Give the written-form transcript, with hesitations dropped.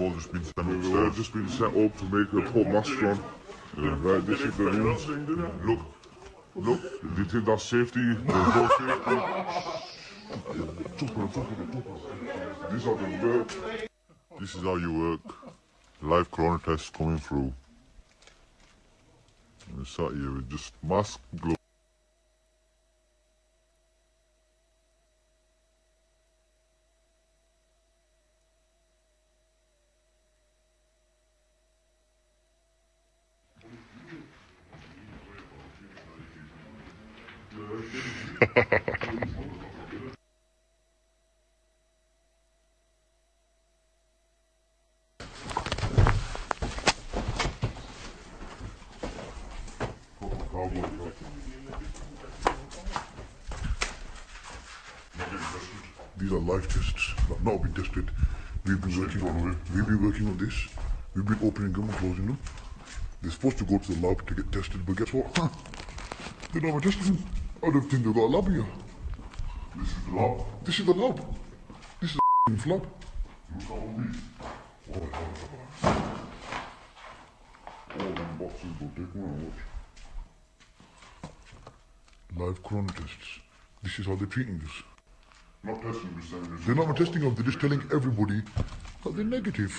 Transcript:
all just been sent We've all just been set up to make a put mask on. Right, this is the rooms. Look, do you think that's safety? There's no safety. These are the work. This is how you work. Live corona test coming through. We sat here with just mask, gloves. These are live tests that have not been tested. We've been working on this. We've been opening them and closing them. They're supposed to go to the lab to get tested, but guess what? They never tested them. I don't think they've got a lab here. This is the lab. This is the lab. This is the lab. Look at all these. All them boxes will take one and watch. Live corona tests. This is how they're treating us. Not testing, we're saying this. They're not testing them, they're just telling everybody that they're negative.